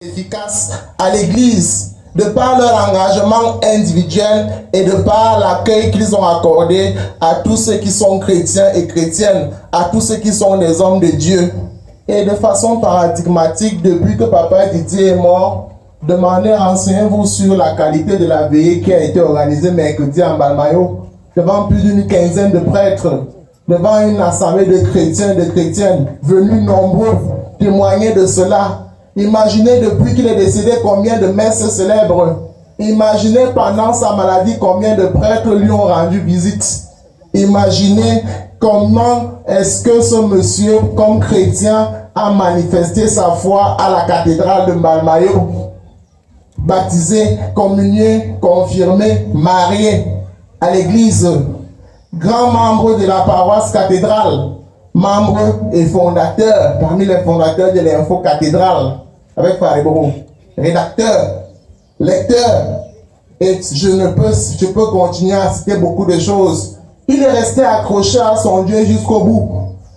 efficace à l'Église, de par leur engagement individuel et de par l'accueil qu'ils ont accordé à tous ceux qui sont chrétiens et chrétiennes, à tous ceux qui sont des hommes de Dieu. Et de façon paradigmatique, depuis que Papa Didier est mort, demandez, renseignez-vous sur la qualité de la veillée qui a été organisée mercredi à Mbalmayo, devant plus d'une quinzaine de prêtres, devant une assemblée de chrétiens et de chrétiennes, venus nombreux témoigner de cela. Imaginez depuis qu'il est décédé combien de messes se célèbrent. Imaginez pendant sa maladie combien de prêtres lui ont rendu visite. Imaginez comment est-ce que ce monsieur, comme chrétien, a manifesté sa foi à la cathédrale de Mbalmayo. Baptisé, communié, confirmé, marié à l'église. Grand membre de la paroisse cathédrale. Membre et fondateur, parmi les fondateurs de l'info cathédrale, avec Fariboro, rédacteur, lecteur, et je peux continuer à citer beaucoup de choses. Il est resté accroché à son Dieu jusqu'au bout.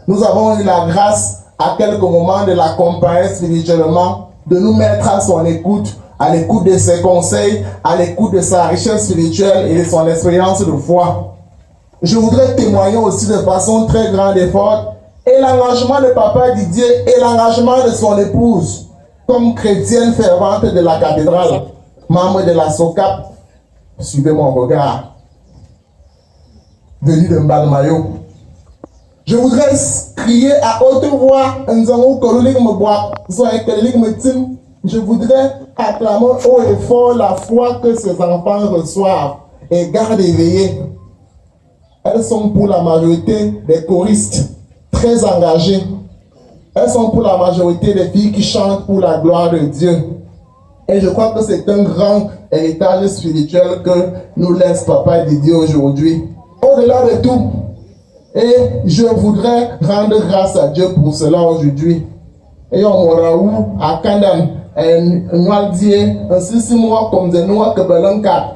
Nous avons eu la grâce, à quelques moments, de l'accompagner spirituellement, de nous mettre à son écoute, à l'écoute de ses conseils, à l'écoute de sa richesse spirituelle et de son expérience de foi. Je voudrais témoigner aussi de façon très grande et forte et l'engagement de Papa Didier et l'engagement de son épouse comme chrétienne fervente de la cathédrale, membre de la SOCAP. Suivez mon regard. Venu de Mbalmayo. Je voudrais crier à haute voix, je voudrais acclamer haut et fort la foi que ces enfants reçoivent et gardent éveillée. Elles sont pour la majorité des choristes très engagés. Elles sont pour la majorité des filles qui chantent pour la gloire de Dieu. Et je crois que c'est un grand héritage spirituel que nous laisse Papa Didier aujourd'hui. Au-delà de tout, et je voudrais rendre grâce à Dieu pour cela aujourd'hui. Et on m'aura où à Kandan, un dieu, un six mois comme de nous que Belanka.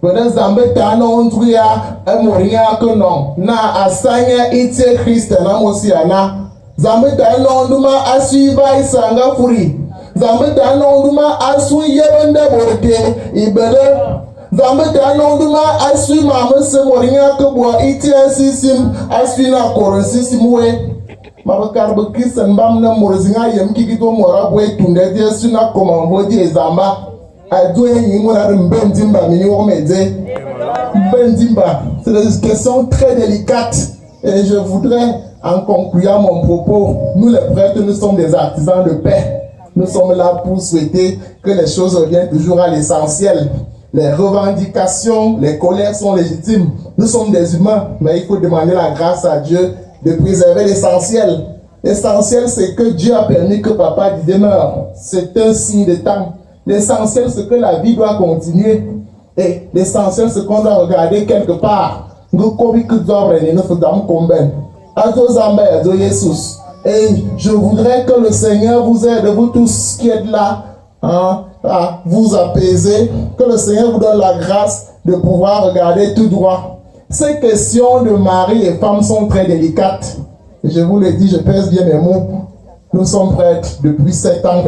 Peut-être Zambé Tano Ondria, un moria que non, na asanya ite Christ na mosiana. Zambé Tano Onduma asuiva isanga furi. Zambé Tano Onduma asu yebende borte, ibele. Zambé Tano Onduma asui mama se moria que bois ite sisim, asui na korosisimwe. Mabakar Bukisan Bam na Morzinga Yam Kikito Morabwe Tunde Suna Komambodi Zamba. C'est des questions très délicates et je voudrais en conclure mon propos. Nous les prêtres, nous sommes des artisans de paix. Nous sommes là pour souhaiter que les choses reviennent toujours à l'essentiel. Les revendications, les colères sont légitimes. Nous sommes des humains, mais il faut demander la grâce à Dieu de préserver l'essentiel. L'essentiel, c'est que Dieu a permis que Papa Didier meure. C'est un signe de temps. L'essentiel, c'est que la vie doit continuer. Et l'essentiel, c'est qu'on doit regarder quelque part. Et je voudrais que le Seigneur vous aide, vous tous qui êtes là, à vous apaiser. Que le Seigneur vous donne la grâce de pouvoir regarder tout droit. Ces questions de mari et femme sont très délicates. Et je vous le dis, je pèse bien mes mots. Nous sommes prêtres depuis 7 ans.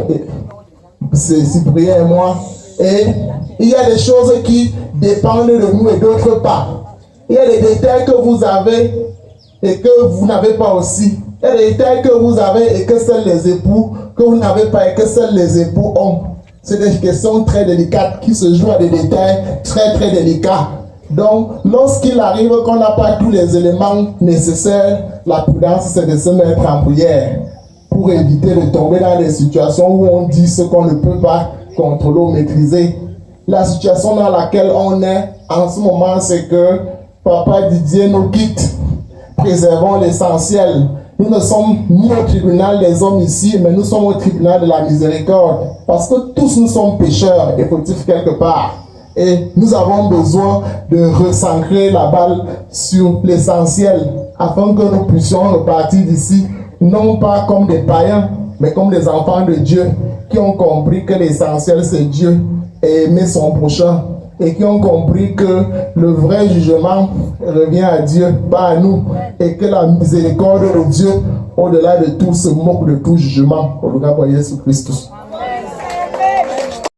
C'est Cyprien et moi. Et il y a des choses qui dépendent de nous et d'autres pas. Il y a des détails que vous avez et que vous n'avez pas aussi. Il y a des détails que vous avez et que seuls les époux, que vous n'avez pas et que seuls les époux ont. C'est des questions très délicates qui se jouent à des détails très très délicats. Donc, lorsqu'il arrive qu'on n'a pas tous les éléments nécessaires, la prudence c'est de se mettre en prière pour éviter de tomber dans des situations où on dit ce qu'on ne peut pas contrôler ou maîtriser. La situation dans laquelle on est en ce moment, c'est que Papa Didier nous quitte. Préservons l'essentiel. Nous ne sommes ni au tribunal des hommes ici, mais nous sommes au tribunal de la miséricorde. Parce que tous nous sommes pécheurs et fautifs quelque part. Et nous avons besoin de recentrer la balle sur l'essentiel afin que nous puissions repartir d'ici, non pas comme des païens, mais comme des enfants de Dieu qui ont compris que l'essentiel c'est Dieu et aimer son prochain, et qui ont compris que le vrai jugement revient à Dieu, pas à nous, et que la miséricorde de Dieu, au-delà de tout, se moque de tout jugement. Au nom de Jésus Christ.